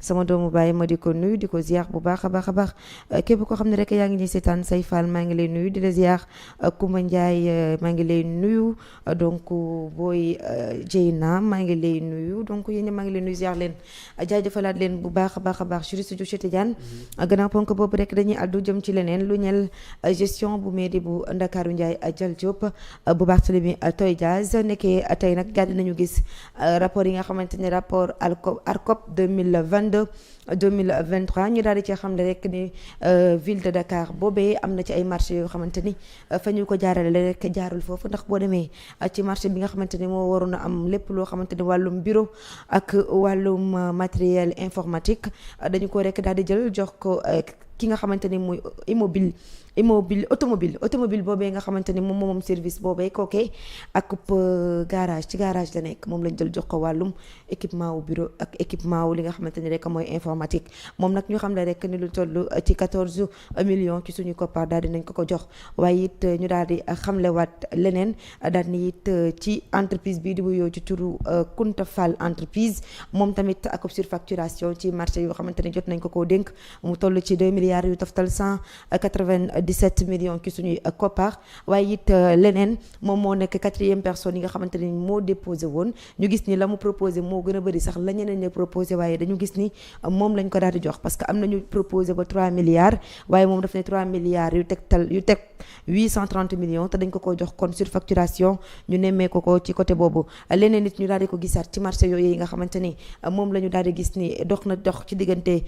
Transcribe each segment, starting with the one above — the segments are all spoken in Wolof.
sama doomu baay ma di ko nuyu di ko ziar bu baax a baax képp koo xam ne rek yaa ngi ñuy seetaan say Fall maa ngi lay nuyu di la ziar Koumba Ndiaye maa ngi lay nuyu donc booy Jeyna maa ngi lay nuyu donc yéen maa ngi lay nuyu ziar leen jaajëfalaat leen bu baax a baax juriste ju Cheikh Tidiane gannaaw ponk boobu rek dañuy àddu jëm ci leneen lu ñel gestion bu mairie bu Ndakaaru Ndiaye Dial Diop bu Barthélémy Toye Dias nekkee tey nag gàddi nañu gis rapport yi nga xamante ne rapport ARCOP 2023 ñu daal di ci xam ne rek ni ville de Dakar boobee am na ci ay marché yoo xamante ni fa ñu ko jaarale rek jaarul foofu ndax boo demee ci marché bi nga xamante ni moo waroon a am lépp loo xamante ni wàllum bureau ak wàllum matériel informatique dañu ko rek daal di jël jox ko ki nga xamante ni muy automobile boobee nga xamante ni moom service boobee kookee ak garage ci garage la nekk moom lañ jël jox ko wàllum équipement wu bureau ak équipement wu li nga xamante ni rek mooy informatique moom nag ñu xam ne rek ni lu toll ci 14 millions ci suñu koppar daal di nañ ko jox waaye it ñu daal di xamlewaat leneen daal ni it ci entreprise bii di wuyoo ci turu Kunta Fall entreprise moom tamit ak surfacturation ci marché yoo xamante ni jot nañ ko koo dénk mu toll ci 2 milliards yu toftal 197 millions ci suñuy koppar waaye it leneen moom moo nekk 4e personne yi nga xamante ni moo déposé woon ñu gis ni la mu proposé moo gën a bëri sax la ñeneen ñi proposé waaye dañu gis ni moom lañ ko daal di jox parce que am nañu proposé ba 3 milliards waaye moom daf ne 3 milliards yu teg 830 millions te dañ ko jox kon surfacturation ñu nemmee ko ci côté boobu leneen nit ñu daal di ko gisaat ci marché yooyu yi nga xamante ni moom la ñu daal di gis ni dox ci diggante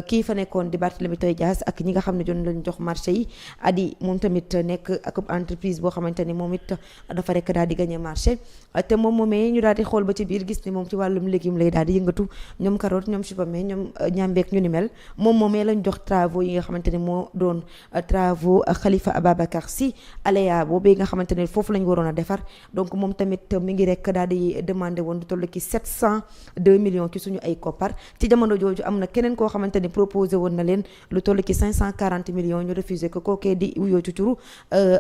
kii fa nekkoon di Barthélémy Toye Dias ak ñi nga xam ne doon lañ jox marché yi Adi moom tamit nekk ak entreprise boo xamante ni moom it dafa rek daal di gagné marché te moom moomee ñu daal di xool ba ci biir gis ni moom ci wàllum légume lay daal di yëngatu ñoom carotte ñoom chou-pommé ñoom ñambeek ñu ni mel moom moomee lañ jox travaux yi nga xamante ni moo doon travaux Khalifa Ababacar Sy aléa boobee nga xamante ne foofu lañ waroon a defar donc moom tamit mi ngi rek daal di demandé woon du toll ci 702 millions ci suñu ay koppar ci jamono jooju am na keneen koo xamante ni proposé woon na leen lu toll ci 540 millions ñu refusé ko kookee di wuyoo ci turu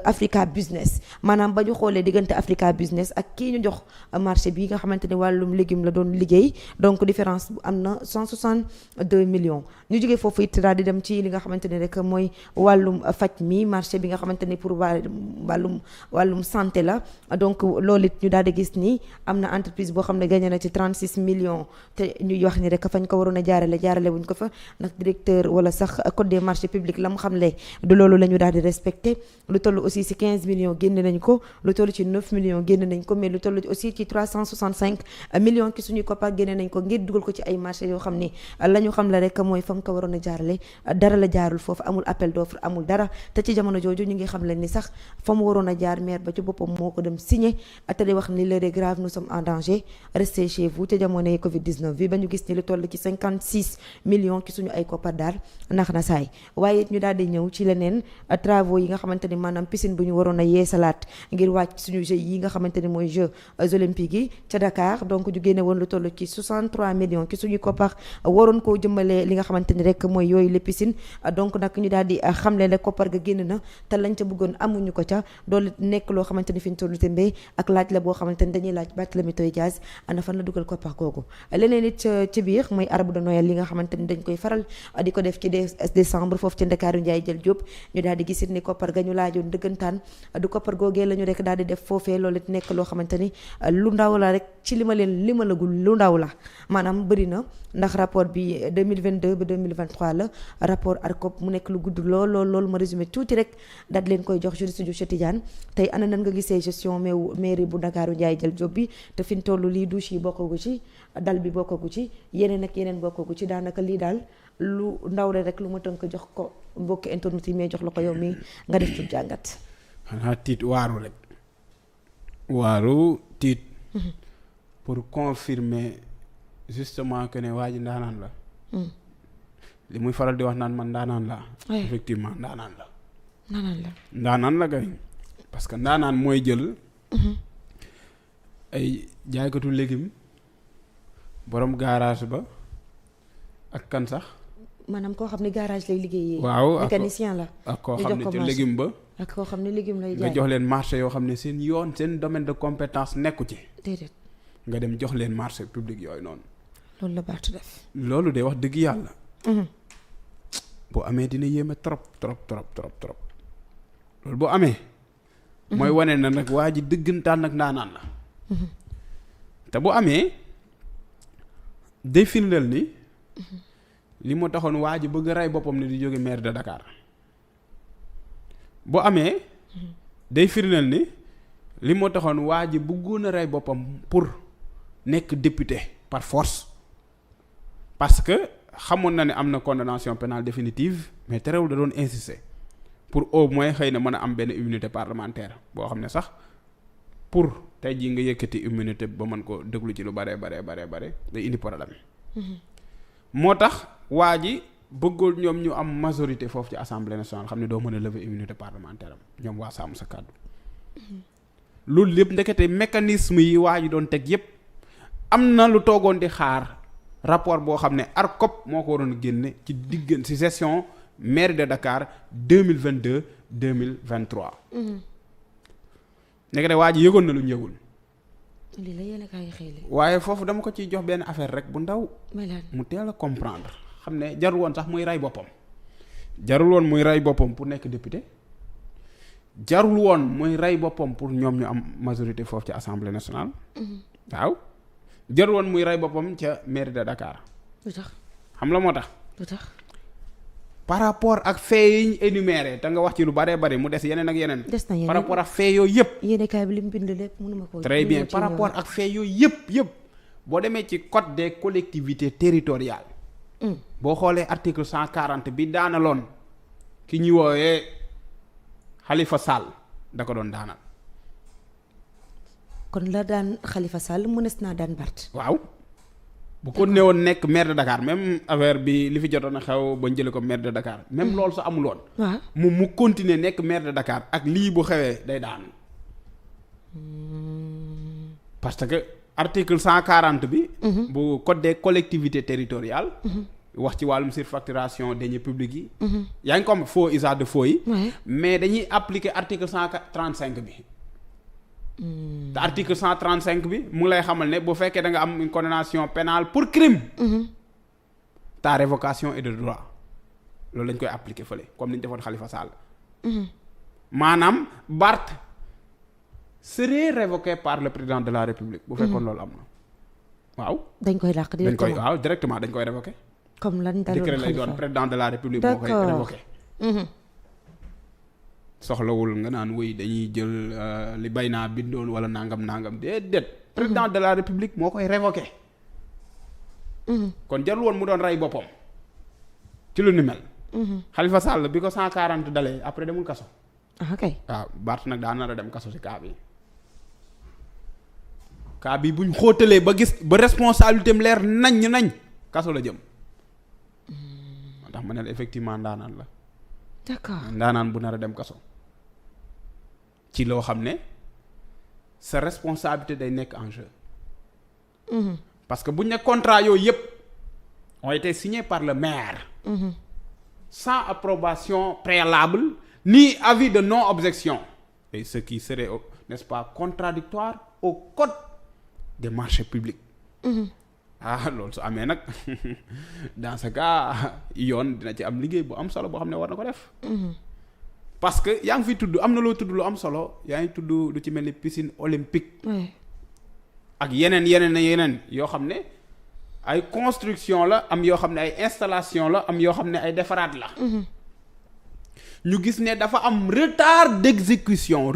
Africa Business maanaam ba ñu xoolee diggante Africa Business ak kii ñu jox marché bi nga xamante ni wàllum légume la doon liggéey donc différence bu am na 162 millions ñu jógee foofu it daal di dem ci li nga xamante ni rek mooy wàllum faj mi marché bi nga xamante ni pour wàllum santé la donc loolu it ñu daal di gis ni am na entreprise boo xam ne gagné na ci 36 millions te ñuy wax ni rek fañ ko waroon a jaarale wuñ ko fa ndax directeur wala sax code des marchés publics la mu xamle du loolu la ñu daal di respecté lu toll aussi ci 15 millions génn nañ ko lu toll ci 9 millions génn nañ ko mais lu toll aussi ci 365 millions ki suñuy koppar génne nañ ko ngir dugal ko ci ay marché yoo xam ni la ñu xam la rek mooy fa mu ko waroon a jaarale dara la jaarul foofu amul appel d'offre amul dara te ci jamono jooju ñu ngi xam leen ni sax fa mu waroon a jaar maire ba ci boppam moo ko dem signé te di wax ni l'heure est grave nous sommes en danger restez chez vous te jamonoy Covid 19 bi ba ñu gis ni lu toll ci 56 millions ki suñu ay koppar daal nax na saay waaye ñu daal di ñëw ci leneen travaux yi nga xamante ni maanaam piscine bu ñu waroon a yeesalaat ngir wàcc suñu jeux yi nga xamante ni mooy jeux olympiques yi ca Dakar donc ñu génne woon lu toll ci 63 millions ki suñu koppar waroon koo jëmale li nga xamante ni rek mooy yooyu les piscines donc nag ñu daal di xamle ne koppar ga génn na te lañ ca bëggoon amuñu ko ca doolu nekk loo xamante ni fi ñu tollu tembe ak laaj la boo xamante ni dañuy laaj Barthélémy Toye Dias ana fan la dugal koppar googu leneen it ci biir mooy arbre de Noël li nga xamante ni dañ koy faral di ko def ci décembre foofu ci Ndakaaru Ndiaye Dial Diop ñu daal di gisit ni koppar ga ñu laajoon dëggantaan du koppar googee la ñu rek daal di def foofee loolu it nekk loo xamante ni lu ndaw la rek ci limalagul lu ndaw la maanaam bëri na ndax rapport bi 2022 ba 2023 la rapport ARCOP mu nekk lu gudd lool ma résumé tuuti rek daal di leen koy jox juriste ju Cheikh Tidiane tey ana nan nga gisee gestion mairie bu Ndakaaru Ndiaye Dial Diop bi te fi ñu toll lii douche yi bokkagu ci dal bi bokkagu ci yeneen ak yeneen bokkagu ci daanaka lii daal lu ndaw la rek lu ma tënk jox ko mbokki internet yi mais jox la ko yow mi nga def ci jàngat. xanaa tiit waaru rek waaru tiit pour confirmer justement que ne waa ji ndaanaan la li muy faral di wax naan man ndaanaan la effectivement ndaanaan la kay parce que ndaanaan mooy jël ay jaaykatu légume borom garage ba ak kan sax maanaam koo xam ne garage lay liggéeyee. waaw mécanicien la. ak koo xam ne ci légume ba. ak koo xam ne légume lay jaay nga jox leen marché yoo xam ne seen yoon seen domaine de compétence nekku ci. déedéet. nga dem jox leen marché public yooyu noonu. loolu la Barth def. loolu de wax dëgg yàlla. boo amee dina yéeme trop loolu boo amee. mooy wane na nag waa ji dëggantaan nag ndaanaan la. te bu amee day firndeel ni. li mu taxoon waa ji bëgg rey boppam ni di jóge maire de Dakar. bu amee. day firndeel ni li moo taxoon waa ji bëggoon a rey boppam pour nekk député par force. parce que xamoon na ne am na condamnation pénale définitive mais terewul da doon insister pour au moins xëy na mën a am benn immunité parlementaire boo xam ne sax pour tey jii nga yëkkati immunité ba mën ko déglu ci lu bare day indi problème. moo tax waa ji bëggul ñoom ñu am majorité foofu ci assemblée nationale xam ne doo mën a lever immunité parlementaire am ñoom waa Sàmm Sa Kàddu. loolu lépp ndekete mécanisme yi waa ji doon teg yépp am na lu toogoon di xaar. rapport boo xam ne ARCOP moo ko waroon génne ci diggante ci session mairie de Dakar 2022-2023. nekk de waa ji yëgoon na lu ñu yëgul. lii la yéen a kaay xëy waaye foofu dama ko ciy jox benn affaire rek bu ndaw. mu teel a comprendre xam ne jarul woon sax muy rey boppam. jarul woon muy rey boppam pour nekk député. jarul woon muy rey boppam pour ñoom ñu am majorité foofu ci assemblée nationale. waaw. jarul woon muy rey boppam ca mairie de Dakar. lu tax xam la moo tax. lu tax. par rapport ak fait yi ñu énuméré te nga wax ci lu bare bari mu des yeneen ak yeneen. des na yeneen par rapport ak fait yooyu yëpp. yéen kaay bi li mu bind lépp mënuma ko. très bien par rapport ak fait yooyu yëpp boo demee ci code des collectivités territoriales. boo xoolee article 140 bi daanaloon ki ñuy woowee Khalifa Sall da ko doon daanal. kon la daan Khalifa Sall mënees naa daan Barth. waaw bu ko newoon nekk maire de Dakar même affaire bi li fi jotoon a xew ba jëlee ko maire de Dakar même loolu sax amuloon. waaw mu continuer nekk maire de Dakar ak lii bu xewee day daanu. parce que article 140 bi. bu code des collectivités territoriales. wax ci wàllum surfacturation deniers publics yi. yaa ngi comme faux usage de faux yi. mais dañuy appliquer article 135 bi. te article 135 bi mu ngi lay xamal ne bu fekkee da nga am une condamnation pénale pour crime. ta révocation est de droit loolu lañ koy appliquer fële comme ni ñu defoon Khalifa Sall. maanaam Barth serait révoqué par le président de la République. bu fekkoon loolu am na waaw. dañ koy làq directement dañ koy révoqué. comme lan daloon décret lay doon président de la République moo koy révoqué. soxlawul nga naan wéy dañuy jël li bay naa bindoon wala nangam déedéet. président de la République moo koy révoqué. kon jarul woon mu doon rey boppam. ci lu ni mel. Khalifa Sall bi ko 140 dalee après demul kaso. ok waaw Barth nag daa nar a dem kaso ci cas bi. cas bi buñ xóotalee ba gis ba responsabilité am leer nañ kaso la jëm. moo tax ma ne la effectivement ndaanaan la. d'accord ndaanaan bu nar a dem kaso. ci loo xam ne sa responsabilité day nekk en jeu. parce que buñ ne contrat yooyu yëpp ont été signés par le maire. sans approbation préalable ni avis de non-objection. Et ce qui serait, n'est-ce pas, contradictoire au code des marchés publics. Loolu su amee nag dans ce cas yoon dina ci am liggéey bu am solo boo xam ne war na ko def. parce que yaa ngi fi tudd am na loo tudd lu am solo yaa ngi tudd lu ci mel ni piscine olympique. ak yeneen yoo xam ne ay construction la am yoo xam ne ay installation la am yoo xam ne ay defaraat la. ñu gis ne dafa am retard d'exécution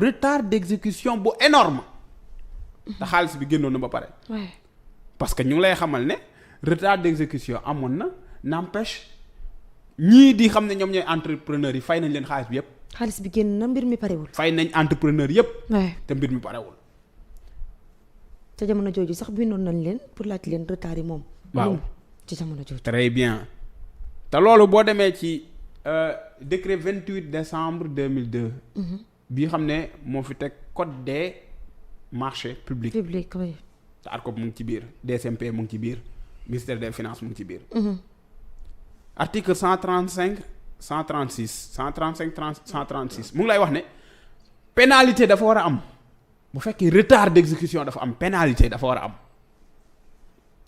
bu énorme te xaalis bi génnoon na ba pare. parce que ñu ngi lay xamal ne retard d'exécution amoon na n'empêche ñii di xam ne ñoom ñooy entrepreneurs yi fay nañ leen xaalis bi yépp. xaalis bi génn na mbir mi parewul. fay nañ entrepreneur yépp. te mbir mi parewul. te jamono jooju sax bindoon nañ leen pour laaj leen retard yi moom. waaw ci jamono jooju. très bien te loolu boo demee ci décret 28 décembre 2002. bii xam ne moo fi teg code des marchés publics. oui. te ARCOP mu ngi ci biir DCMP mu ngi ci biir ministère des finances mu ngi ci biir. article 135 136 135 136 mu ngi lay wax ne pénalité dafa war a am bu fekkee retard d'exécution dafa am pénalité dafa war a am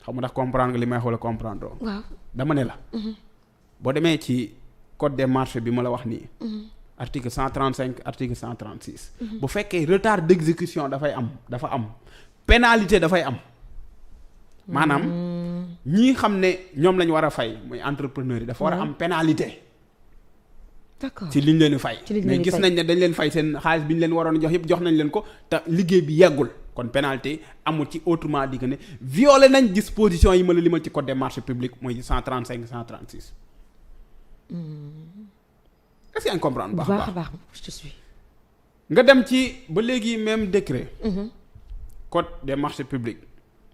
xam nga ndax comprendre nga li may xool comprendre oo. waaw dama ne la. boo demee ci code des marchés bi ma la wax nii. article 135 article 136. bu fekkee retard d'exécution dafa am pénalité dafay am. maanaam ñii xam ne ñoom lañ war a fay muy entrepreneur yi dafa war a am pénalité. d'accord ci liñ leen di fay. mais gis nañ ne dañ leen fay seen xaalis bi ñu leen waroon jox yëpp jox nañ leen ko te liggéey bi yeggul kon pénalité amul ci autrement dit que ne violé nañ disposition yi ma la limal ci code des marchés publics mooy 135 136. est-ce que yaa ngi comprendre. baax a baax je te suis. nga dem ci ba léegi même décret. code des marchés publics.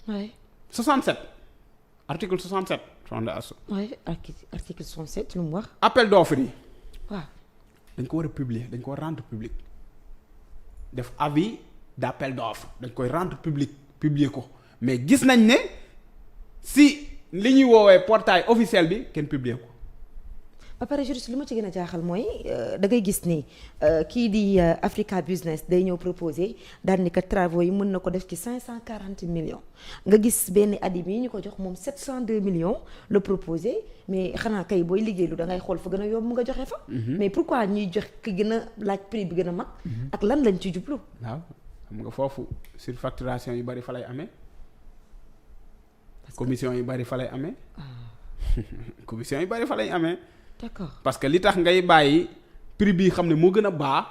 oui. 67 article 67. oui article 67 lu mu wax. appel d'offres yi. waaw. dañ ko war a publier dañ ko war a rendre public def avis d'appel d'offres dañ koy rendre publier ko mais gis nañ ne si li ñuy woowee portail officiel bi kenn publier ko. ba pare juriste li ma ci gën a jaaxal mooy da ngay gis ni kii di Africa Business day ñëw proposer daal ni que travaux yi mën na ko def ci 540 millions nga gis benn adim yi ñu ko jox moom 702 millions la proposer mais xanaa kay booy liggéeylu da ngay xool fa gën a yomb nga joxe fa. mais pourquoi ñuy jox ki gën a laaj prix bi gën a mag. ak lan lañ ci jublu. waaw xam nga foofu surfacturation yu bari fa lay amee. commission yu bari fa lay amee. commission yu bari fa lay amee. d'accord parce que li tax ngay bàyyi prix bi xam ne moo gën a baax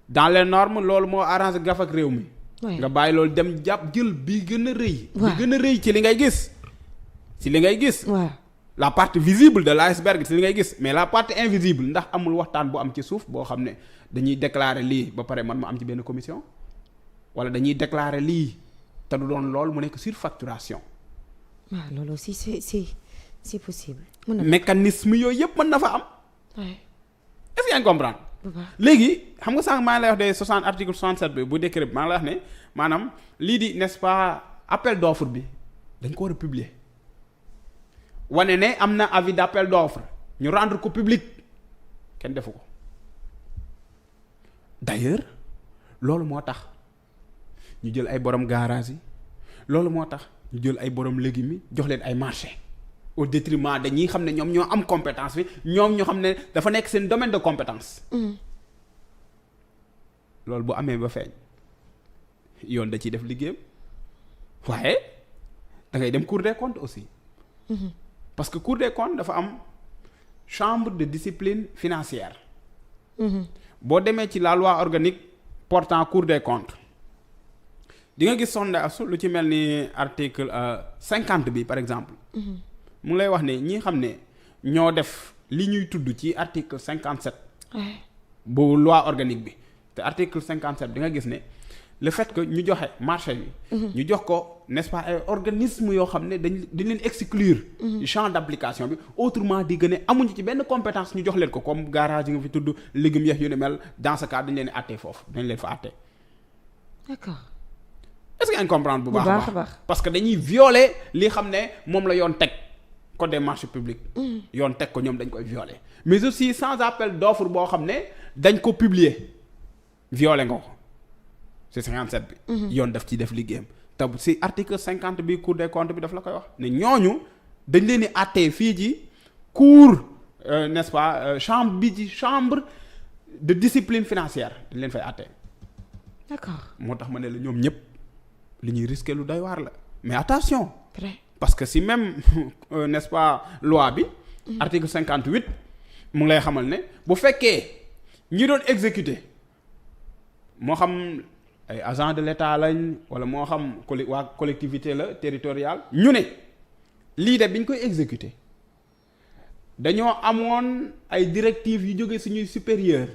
dans les normes loolu moo arrangé gaf ak réew mi. nga bàyyi loolu dem jàpp jël bi gën a rëy. bi gën a rëy ci li ngay gis. ci li ngay gis. waaw la partie visible de l'iceberg ci li ngay gis mais la partie invisible ndax amul waxtaan bu am ci suuf boo xam ne dañuy déclarer lii ba pare man ma am ci benn commission wala dañuy déclarer lii te du doon lool mu nekk surfacturation. waaw loolu aussi c'est possible. mécanisme yooyu yëpp mën na fa am. oui. est-ce que yaa ngi comprendre. léegi xam nga sànq maa ngi lay wax de 60 article 67 bi bu décret bi maa ngi lay wax ne maanaam lii di n'est-ce pas appel d'offre bi dañ ko war a publier wane ne am na avis d'appel d'offre ñu rendre ko public kenn defu ko d'ailleurs loolu moo tax ñu jël ay borom garage yi loolu moo tax ñu jël ay borom légumes yi jox leen ay marché au détriment dañuy xam ne ñoom ñoo am compétence bi ñoom ñoo xam ne dafa nekk seen domaine de compétence. loolu bu amee ba feeñ yoon da ciy def liggéeyam waaye da ngay dem Cour des comptes aussi. parce que Cour des comptes dafa am chambre de discipline financière. boo demee ci la loi organique portant Cour des comptes di nga gis sondage lu ci mel ni article 50 bi par exemple. mu ngi lay wax ne ñi xam ne ñoo def li ñuy tudd ci article 57. bu loi organique bi te article 57 di nga gis ne le fait que ñu joxe marché bi. ñu jox ko n'est-ce pas ay organisme yoo xam ne dañ leen exclure. champ d'application bi autrement di gën a amuñu ci benn compétence ñu jox leen ko comme garage yi nga fi tudd légumes yeex yu ne mel dans ce cas dañ leen àttee foofu dañ leen fa àttee. d'accord. est-ce que ngeen comprendre bu baax a baax parce que dañuy violer li xam ne moom la yoon teg. code des marchés publics. yoon teg ko ñoom dañ koy violer mais aussi sans appel d'offre boo xam ne dañ ko publier violer nga ko c'est 57 bi. yoon daf ci def liggéeyam te si article 50 bi Cour des comptes bi daf la koy wax ne ñooñu dañ leen di àttee fii ci cour n'est-ce pas chambre bi ci chambre de discipline financière dañ leen fay àttee. d'accord moo tax ma ne la ñoom ñëpp li ñuy risquer lu doy waar la mais attention. très. parce que si même n'est-ce pas loi bi. article 58 mu ngi lay xamal ne bu fekkee ñi doon exécuter moo xam ay agents de l'État lañ wala moo xam waa collectivité la territoriale ñu ne lii de bi ñu koy exécuter dañoo amoon ay directives yu jóge suñuy supérieur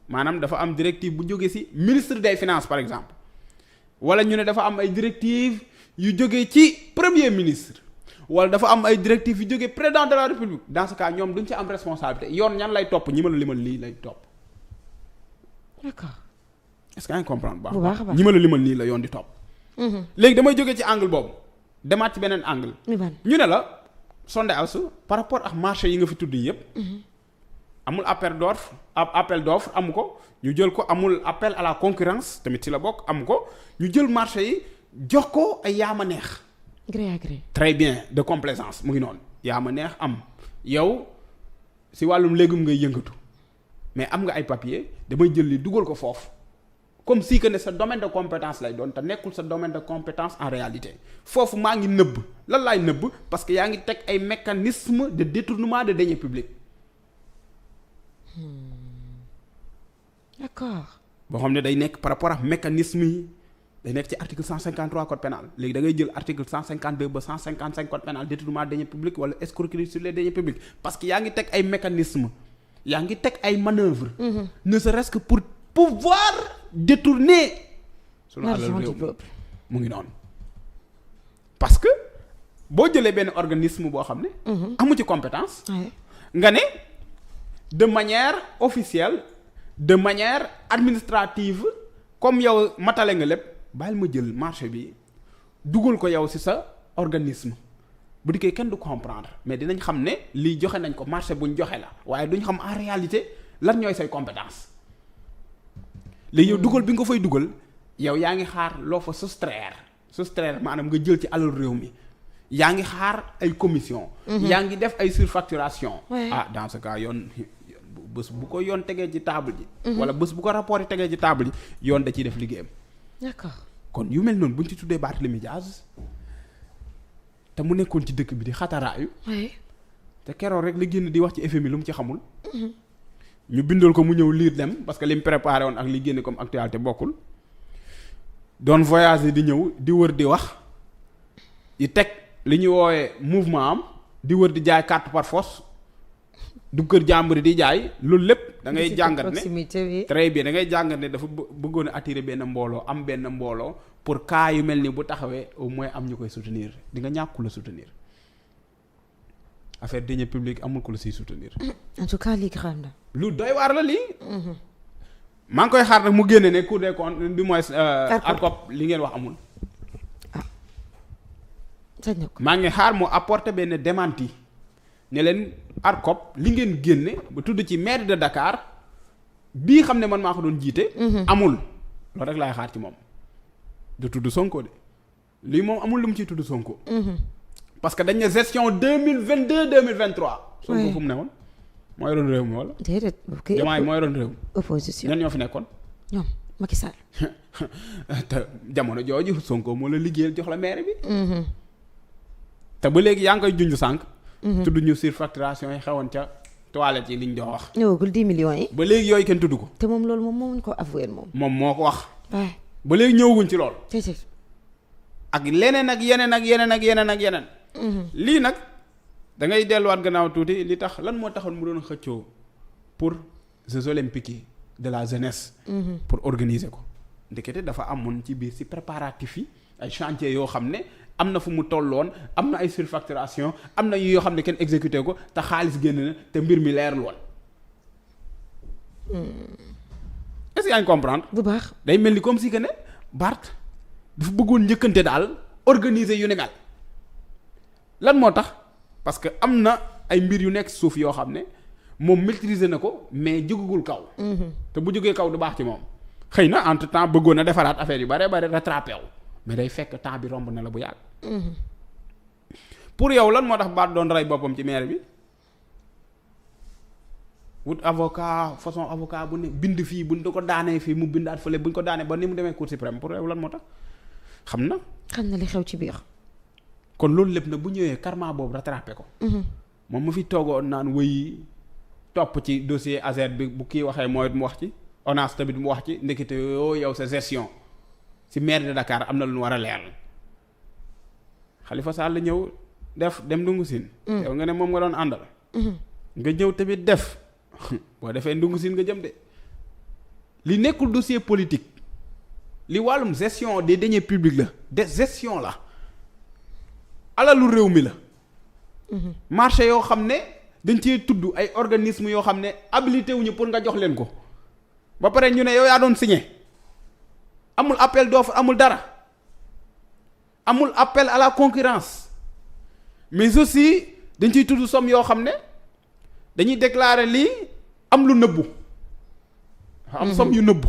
maanaam dafa am directive bu jóge ci ministre des finances par exemple wala ñu ne dafa am ay directives yu jógee ci premier ministre wala dafa am ay directives yu jógee président de la république dans ce cas ñoom duñ ci am responsabilité yoon ñan lay topp ñi ma la limal lii lay topp. d'accord. est-ce que yaa ngi comprendre bu baax a baax ñi ma la limal nii la yoon di topp. léegi damay jógee ci angle boobu demaat ci beneen angle. ñu ne la sondage par rapport ak marché yi nga fi tudd yépp amul appel d'offre amu ko ñu jël ko amul appel à la concurrence tamit ci la bokk amu ko ñu jël marché yi jox ko ay yaama neex. gré à gré. très bien de complaisance mu ngi noonu yaa ma neex am yow si wàllum légume ngay yëngatu mais am nga ay papier damay jël li dugal ko foofu comme si que ne sa domaine de compétence lay doon te nekkul sa domaine de compétence en réalité foofu maa ngi nëbb lan laay nëbb parce que yaa ngi teg ay mécanismes de détournement de deniers publics. D'accord. boo xam ne day nekk par rapport ak mécanisme yi day nekk ci article 153 code pénal léegi da ngay jël article 152 ba 155 code pénal détournement de deniers publics wala escroquerie sur les deniers publics parce que yaa ngi teg ay mécanismes yaa ngi teg ay manœuvres. Ne serait-ce que pour pouvoir détourner. sunu alal réew mu ngi noonu. parce que boo jëlee benn organisme boo xam ne. amu ci compétence. nga ne de manière officielle de manière administrative comme yow matale nga lépp bàyyil ma jël marché bi dugal ko yow ci sa organisme bu dikkee kenn du comprendre mais dinañ xam ne lii joxe nañ ko marché buñ joxe la waaye duñ xam en réalité lan ñooy say compétence léegi yow dugal bi nga ko fay dugal yow yaa ngi xaar loo fa soustraire maanaam nga jël ci alal réew mi yaa ngi xaar ay commission yaa ngi def ay surfacturation dans ce cas yoon bés bu ko yoon tegee ci table ji wala bés bu ko rapport yi tegee ci table ji yoon da ciy def liggéeyam. D'accord. kon yu mel noonu bu ñu ci tuddee Barthélémy Dias te mu nekkoon ci dëkk bi di xataraayu te keroog rek la génn di wax ci FMI lu mu ci xamul ñu bindal ko mu ñëw liir dem parce que li mu préparé woon ak li génne comme actualité bokkul doon voyager di ñëw di wër di wax di teg li ñuy woowee mouvement am di wër di jaay carte par force du kër jàmbur di jaay loolu lépp da ngay jàngat ne très bien da ngay jàngat ne dafa bëggoon a attirer benn mbooloo am benn mbooloo pour cas yu mel ni bu taxawee au moins am ñu koy soutenir di nga ñàkku la soutenir affaire deniers publics amul ko la siy soutenir. En tout cas lii grave na. lu doy waar la lii. maa ngi koy xaar nag mu génne ne Cour des comptes du moins. ARCOP li ngeen wax amul. sañ na ko maa ngi xaar mu apporter benn démenti ne leen ARCOP li ngeen génne ba tudd ci maire de Dakar bii xam ne man maa ko doon jiite. amul loolu rek laay xaar ci moom. du tudd Sonko de lii moom amul lu mu ciy tudd Sonko. parce que dañ ne gestion 2022-2023. Sonko fu mu ne woon moo yoroon réew mi wala. déedéet Diomaye moo yoroon réew mi. opposition ñan ñoo fi nekkoon. ñoom Macky Sall. te jamono jooju Sonko moo la liggéeyal jox la maire bi. te ba léegi yaa ngi koy junj sànq. tudd ñu surfacturation yi xewoon ca toilette yi liñ doon wax. ñëwagul 10 millions yi. ba léegi yooyu kenn tudd ko. te moom loolu moom moomuñ ko avoué moom. moom moo ko wax. waaw ba léegi ñëwaguñ ci lool. c'est ak leneen ak yeneen ak yeneen ak yeneen ak yeneen. lii nag da ngay delluwaat gannaaw tuuti li tax lan moo taxoon mu doon xëccoo pour Jeux olympiques de la jeunesse. pour organiser ko. ndekete dafa amoon ci biir ci préparatifs yi ay chantier yoo xam ne am na fu mu tolloon am na ay surfacturation am na yoo xam ne kenn exécuté ko te xaalis génn na te mbir mi leerul woon. est-ce que yaa ngi comprendre. bu baax day mel ni comme si que ne Bart dafa bëggoon njëkkante daal organiser yu ne mel. lan moo tax parce que am na ay mbir yu nekk suuf yoo xam ne moom maîtriser na ko mais jógagul kaw. te bu jógee kaw du baax ci moom. xëy na entre temps bëggoon na defaraat affaire yu bare bare rattrapé wu mais day fekk temps bi romb na la bu yàgg. pour yow lan moo tax baat doon rey boppam ci maire bi wut avocat façon avocat bu ne bind fii buñ ko daanee fii mu bindaat fële buñ ko daanee ba ni mu demee cour suprême pour yow lan moo tax xam na. xam na li xew ci biir. kon loolu lépp nag bu ñëwee karma boobu rattrapé ko. moom mu fi toogoon naan wëy topp ci dossier ASER bi bu kii waxee mooy mu wax ci ONAS tamit mu wax ci ndekete yoo yow sa gestion ci maire de Dakar am na lu ñu war a leeral. Khalifa Sall ñëw def dem Ndungu Sine. yow nga ne moom nga doon àndal. nga ñëw tamit def boo defee Ndungu Sine nga jëm de li nekkul dossier politique li wàllum gestion des deniers publics la de gestion la. alalu réew mi la. marché yoo xam ne dañ cee tudd ay organismes yoo xam ne habilité wuñu pour nga jox leen ko ba pare ñu ne yow yaa doon signé amul appel d'offre amul dara amul appel à la concurrence mais aussi dañ ciy tudd somme yoo xam ne dañuy déclarer lii am lu nëbbu. am somme yu nëbbu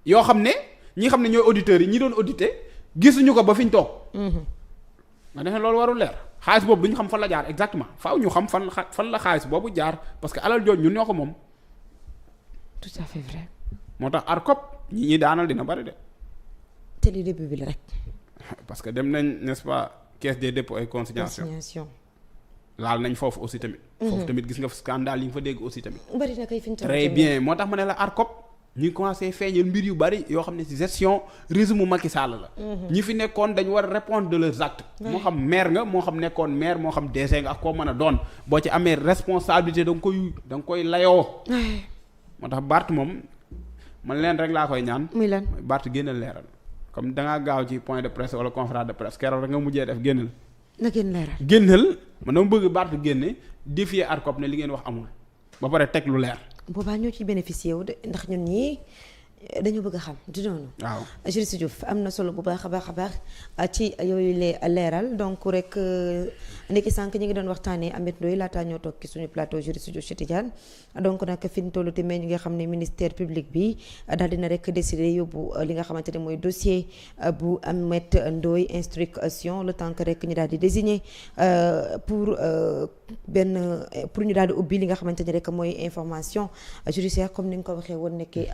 yoo xam ne ñi xam ne ñooy auditeurs yi ñi doon auditer gisuñu ko ba fi ñu toog. nga defe loolu warul leer xaalis boobu du ñu xam fan la jaar exactement faaw ñu xam fan la xaalis boobu jaar parce que alal jooju ñun ñoo ko moom. tout à fait vrai. moo tax ARCOP ñi daanal dina bari de. te li début bi la rek. parce que dem nañ n'est-ce pas caisse des dépôts et consignation laal nañ foofu aussi tamit. foofu tamit gis nga scandale yi nga fa dégg aussi tamit. bari na kay fi ñu très bien moo tax ma ne la ARCOP ñu ngi commencé feeñal mbir yu bari yoo xam ne ci gestion régime Macky Sall la. ñi fi nekkoon dañu war a répondre de leurs actes. moo xam maire nga moo xam nekkoon maire moo xam DG nga ak koo mën a doon boo ci amee responsabilité da nga koy layoo. moo tax Barth moom man leen rek laa koy ñaan. muy lan Barth génnal leeral. comme da ngaa gaaw ci point de presse wala conférence de presse keroog rek nga mujjee def génnal. na génn leeral. génnal man dama bëgg Barth génne défier ARCOP ne li ngeen wax amul ba pare teg lu leer. boobaa ñoo ciy bénéficié wu de ndax ñun ñii dañu bëgg a xam du noonu. waaw Juriste Diouf am na solo bu baax a baax ci yooyu leeral donc rek ndekki sànq ñi ngi doon waxtaanee Ameth Ndoye laataa ñoo toog ci suñu plateau Juriste Diouf Cheikh Tidiane donc nag fi ñu toll tamit ñu nga xam ne ministère public bi daal dina rek décidé yóbbu li nga xamante ne mooy dossier bu Ameth Ndoye instruction le temps que rek ñu daal di désigner pour ñu daal di ubbi li nga xamante ne rek mooy information judiciaire comme ni nga ko waxee woon nekkee